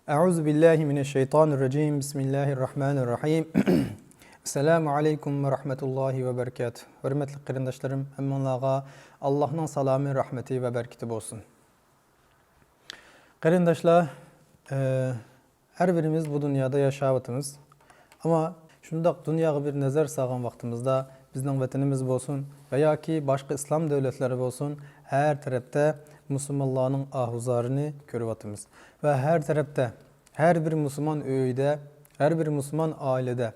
Euzu billahi mineşşeytanirracim. Bismillahirrahmanirrahim. Assalamu aleykum ve rahmetullahi ve berekatuh. Hürmetli qarindaşlarım, hammanlarga Allah'ın salamı, rahmeti ve bereketi bolsun. Qarindaşlar, her birimiz bu dünyada yaşayatımız. Ama şundaq dünyaga bir nazar salgan vaqtimizda bizning vatanimiz bolsun veya ki başka İslam devletleri bolsun, her tarafta Müslümanların ahuzarını görüyatımız. Ve her tarafta, her bir Müslüman öyde, her bir Müslüman ailede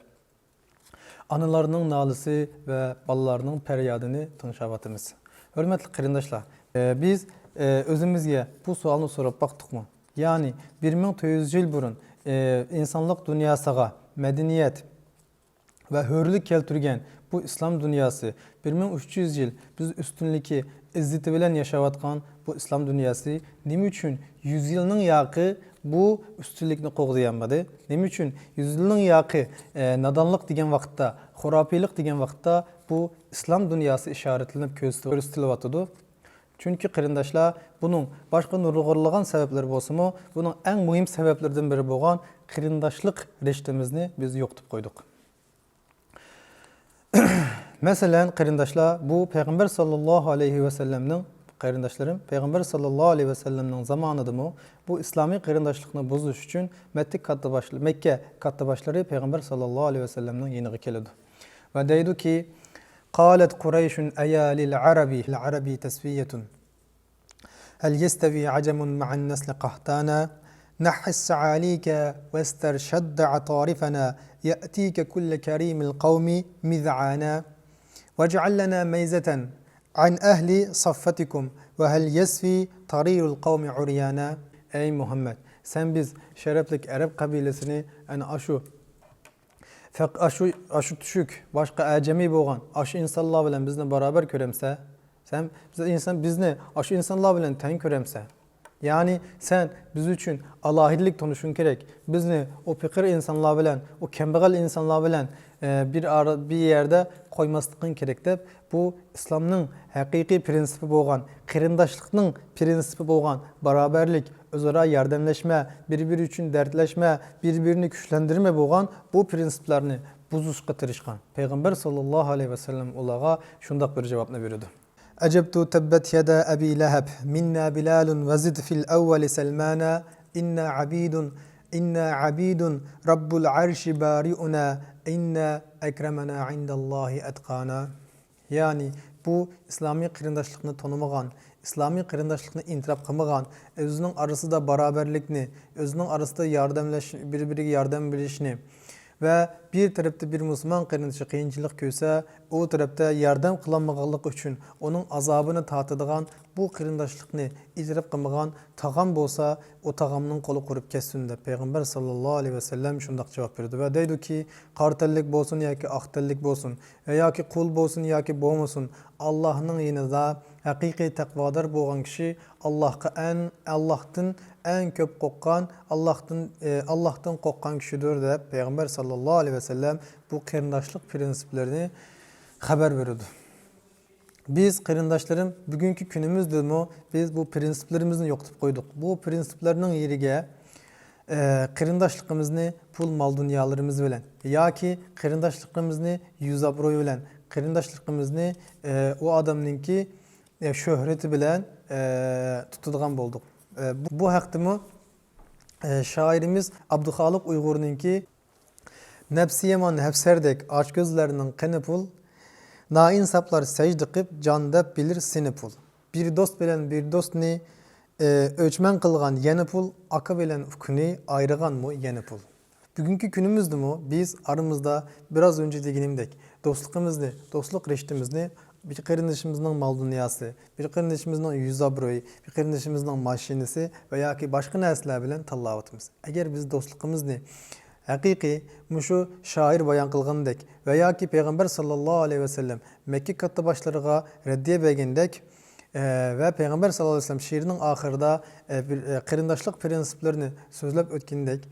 analarının nalısı ve balalarının feryadını tınşavatımız. Hürmetli qarindaşlar, biz özümüzge bu sualını sorup baktık mı? Yani 1400 yıl burun insanlık dünyasıga medeniyet ve hürlük keltürgen bu İslam dünyası 1300 yıl biz üstünlüki izzeti bilen yaşavatkan bu İslam dünyası nime üçün 100 yılının yakı bu üstünlükni qoğdayanmadı? Nime üçün 100 yılının yakı nadanlık degen vakitta, hurapilik degen vakitta bu İslam dünyası işaretlenip gösterilatıdı? Çünkü qarindaşlar bunun başka nurg'urlagan sebepleri bolsa mu, bunun en mühim sebeplerden biri bolgan qarindaşlık reştemizni biz yoqtib koyduk. Mesela qarindaşlar bu Peygamber sallallahu aleyhi ve sellem'nin qarindaşlarım Peygamber sallallahu aleyhi ve sellem'nin zamanıdır mı bu İslami qarindaşlıkni bozuş üçün Mekke kattabaşları Peygamber sallallahu aleyhi ve sellem'nin yeniği keledi. Ve deydi ki قالت قريش أيا للعرب تسوية هل يستوي عجم مع النسل قهتانا نحي السعاليك واسترشد عطارفنا يأتيك كل كريم القوم مذعانا واجعل لنا ميزة عن أهل صفتكم وهل يسفي طرير القوم عريانا. Ey Muhammed, sen biz şereflik Arap kabilesini aşı düşük, başka acemi boğan, aşı insanlar bilen bizle beraber köremse, sen bizni aşı insanlar bilen ten köremse, yani sen biz üçün Allahillik tanışın gerek, bizni o fikir insanlar bilen, o kembegal insanlar bilen bir yerde koymaslıkın gerek de bu İslam'ın hakiki prensibi boğan, qarindaşlıkның prensibi boğan, beraberlik, özara yardımlaşma, birbiri üçün dertleşme, birbirini güçlendirme boğan bu prensiplerini buzuşqa tirişkan. Peygamber sallallahu aleyhi ve sellem olağa şundaq bir cevapını verirdi. Ecebtu tebbet yeda Abi Leheb minna Bilalun ve zid fil evveli Selmana inna abidun Rabbul arşi bari'una inna ekremena indallahi etkana. Yani bu İslami qarindaşlıkni tanımağan, İslami qarindaşlıkni intirap qılmağan, özünün arasında beraberlikni, özünün arasında birbiriga yardım bilishni ve bir tarafta bir Müslüman qarindaşı qiyinchilik ko'rsa, o tarafta yardım qılanmağanlık üçün onun azabını tatıdığan bu qarindaşlıkni itirap qılmağan tağam bolsa, o tağamның qolu qurup kessin de Peygamber sallallahu aleyhi ve sellem şundaq cevap verdi ve deydi ki qartellik bolsun yoki aqtellik bolsun yoki qul bolsun yoki bo'lmasin, Allah'ın yanında hakiki takvadar bolgan kişi Allah'tan en köp qoqqan, Allah'tan qoqqan kişidir de Peygamber sallallahu aleyhi ve sellem bu qarindaşlık prensiplerini haber verirdi. Biz qarindaşlarım bugünkü günümüzde mi biz bu prensiplerimizni yoqtib koyduk. Bu prensiplerinin yerige qarindaşlığımızı pul mal dünyalarımız bilen yoki qarindaşlığımızı yüz abroy bilen qarindaşlığımızı o adamninki şöhreti bilen tutulgan bulduk. Bu haqdimi şairimiz Abduxaliq Uyg'urninki Nefsi yaman hefserdek aç gözlerinin qini pul nainsaplar secde qıp can dep bilir seni pul. Bir dost bilen bir dostni ölçmen qılgan yeni pul akı bilen ufkuni ayrıgan mı yeni pul. Bugünkü günümüzde mi biz aramızda biraz önce deginimdek dostluğumuzni, dostluk reştimizni bir qarindaşımızın mal dünyası, bir qarindaşımızın yüz abroyu, bir qarindaşımızın maşinesi veya ki başka nesler bilen tallavatımız. Eğer biz dostluğumuzni hakiki muşu şair bayan qılgandek veya ki Peygamber sallallahu aleyhi ve sellem Mekke kattabaşlarıga reddiye bergendek ve Peygamber sallallahu aleyhi ve sellem şiirinin ahırda qarindaşlık prensiplerini sözlep ötkendek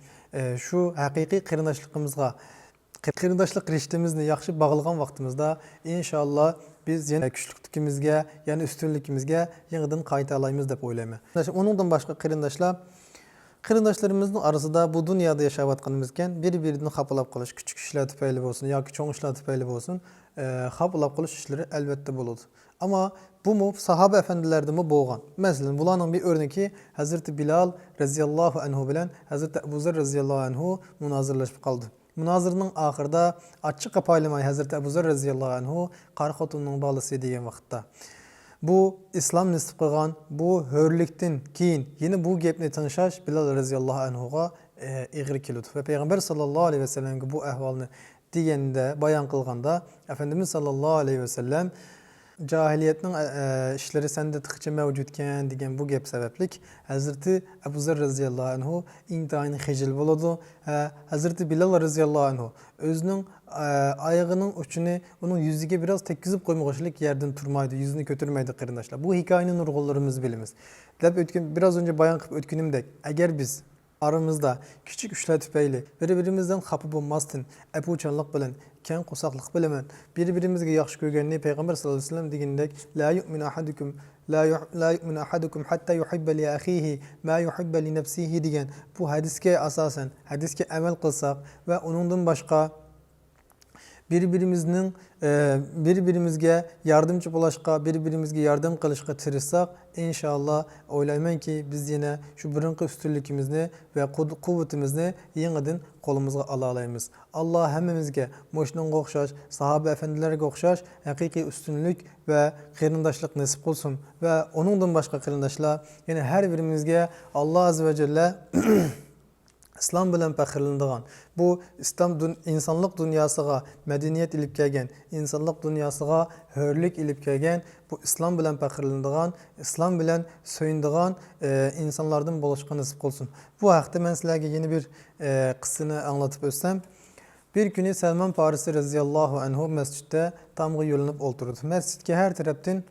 şu hakiki qarindaşlığımızga qarindaşlık riştemizni yaxşı bağılgan vaqtimizda inşallah biz yine küçüklükimizge, yani üstünlükimizge yeniden qayta alayımız dep oylayman. Onundan başka qarindaşlar Qarindaşlarımızın arasında bu dünyada yaşayotganımızken bir-birini xapalap qilish, küçük işler tüpayli bolsun yoki cho'ng ishlar tüpayli bolsun, xapalap qilish ishlari albatta bo'ladi. Ama bu mu sahabe efendilerdi mi boğan? Mesela bulanın bir örneği Hazreti Bilal radıyallahu anhu bilen Hazreti Ebu Zer radıyallahu anhu münazırlaşıp kaldı. Münazırının ahırda açık kapaylamay Hazreti Ebu Zer radıyallahu anhu qarı xotunun balısı degan vaqtda. Bu İslam nisip qilgan, bu hörlükten keyin yine bu gepni tanışaş Bilal radıyallahu anhuga igri keldi. Ve Peygamber sallallahu aleyhi ve sellem'e bu ahvalni degende, bayan kılganda Efendimiz sallallahu aleyhi ve sellem cahiliyetning işleri sende tıkça mevcutken degan bu gap sebeplik Hazreti Ebu Zer radıyallahu anhu intayini hicil boladı. Hazreti Bilal radıyallahu anhu özünün ayağının uçunu onun yüzüge biraz tekkizip koymamışlık yerden turmaydı, yüzünü götürmeydi kırındaşlar. Bu hikayenin nurgullarımız bilimiz. Biraz önce bayan kıp ötkünümdek, eğer biz aramızda küçük üçler tüpeyli birbirimizden xapı bulmaztın, epuçanlık bilen, ken kusaklık bilemen, birbirimizge yaxşı görgenliği Peygamber sallallahu aleyhi ve sellem digindek la yu'minu ahadukum la yu'minu ahadukum hatta yuhibbe li ahihi ma yuhibbe li nefsihi digen bu hadiske asasen hadiske emel kılsak ve onundan başka birbirimizge yardımcı bulaşqa, birbirimizge yardım qilishqa tirishsak, inşallah oylayman ki biz yine şu burunqi üstünlükimizni ve kuvvetimizni yeniden kolumuzga ala alaymiz. Allah hemmemizge moşnunga o'xshash, sahabe efendilerge o'xshash haqiqiy üstünlük ve qarindoshlik nasip qilsin ve onundan başka qarindoshlar yine her birimizge Allah azze ve celle İslam bilen pəxirlindiğən, bu insanlık dünyasıga medeniyet ilip kelgen, insanlık dünyasıga hörlük ilip kelgen, bu İslam bilen pəxirlindiğən, İslam bilen söyündiğən insanlardan boluşqa nasip olsun. Bu haqda mən sizlərə yeni bir qıssını anlatıp ötsəm. Bir günü Selman Farisi radıyallahu anhu mescitte tamğı yollanıp oturdu. Mescidke her taraftan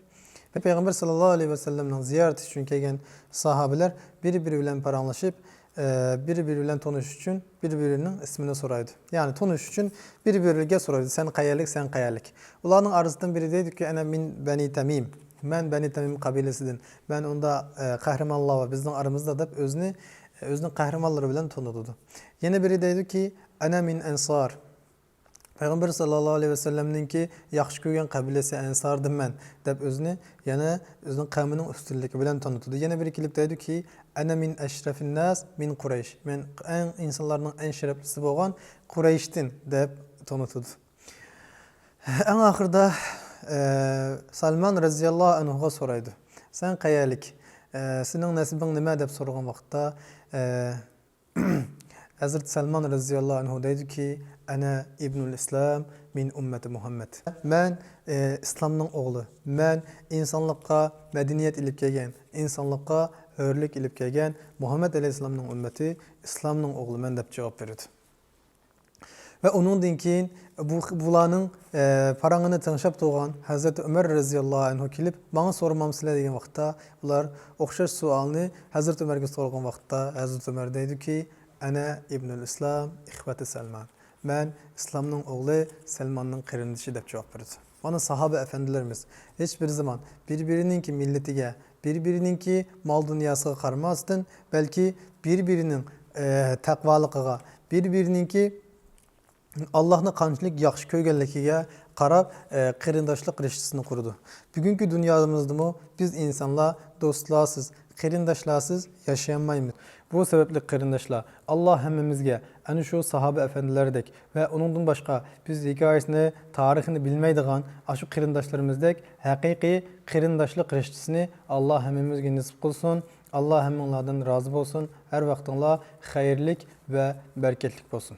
ve Peygamber sallallahu aleyhi ve sellem'den ziyaret için kelgen sahabeler biri bilen paranlaşıp birbiriyle tanış için birbirinin ismini soraydı. Yani tanış için birbirine soraydı. Sen kayalık, sen kayalık. Onların arasından biri dedi ki, "Ana min Beni Tamim." Ben Beni Tamim kabilesinden. Ben onda kahramanlar var. Bizden aramızda da özünün kahramanları bilen tanıdı. Yine biri dedi ki, "Ana min Ensar." Peygamber sallallahu aleyhi ve sellem'nin ki yaxşı görgen kabilesi Ensardım ben dep özünü yani özünün kavminin üstünlüğü bilen tanıtdı. Yine bir klip dedi ki ana min eşrefin nas min Kureyş. Ben insanların en şereflisi boğan Kureyş'tin dep tanıtdı. En ahırda Salman radıyallahu anhu'a soraydı. Sen kayalik, senin nasibin nime dep sorgan vaxtta Hazreti Salman radıyallahu anhu dedi ki Ana İbnül İslam min ümmeti Muhammed. Ben İslam'ın oğlu. Ben insanlıkka medeniyet ilip kelgen, insanlıkka hörlük ilip kelgen Muhammed Aleyhisselam'ın ümmeti, İslam'ın oğlu men dep cevap verdi. Ve onun dinkin bulanın parangını tanışıp doğan Hazreti Ömer radıyallahu anhu kelip bana sormam sizler degen vaqtda bular oxşar sualını Hazreti Ömer'e sorgan vaqtda Hazreti Ömer dedi ki Ana İbnül İslam ihveti Salman. Ben İslam'ın oğlu Selman'ın kırındışı dep cevap verdi. Bana sahabe efendilerimiz hiçbir zaman birbirininki milletiga, birbirininki mal dünyasıga qarmasdan, belki birbirinin takvalıqıga, birbirininki Allah'ın qanchalik yaxshi ko'rganligiga qarab qarindoshlik rishtasini qurdi. Bugungi dunyomizda biz insonlar do'stlarsiz, qarindoshlarsiz yaşayamaymiz. Bu sebeple qarindoshlar Allah hammamizga ana shu sahabe efendilaridek ve onundan başka biz hikayesini, tarixini bilmeydiğen aşu qarindoshlarimizdek haqiqiy qarindoshlik rishtasini Allah hammamizga nasib qilsin. Allah hammalardan razı olsun. Her vaqtinglar xayrlik ve bereketlik olsun.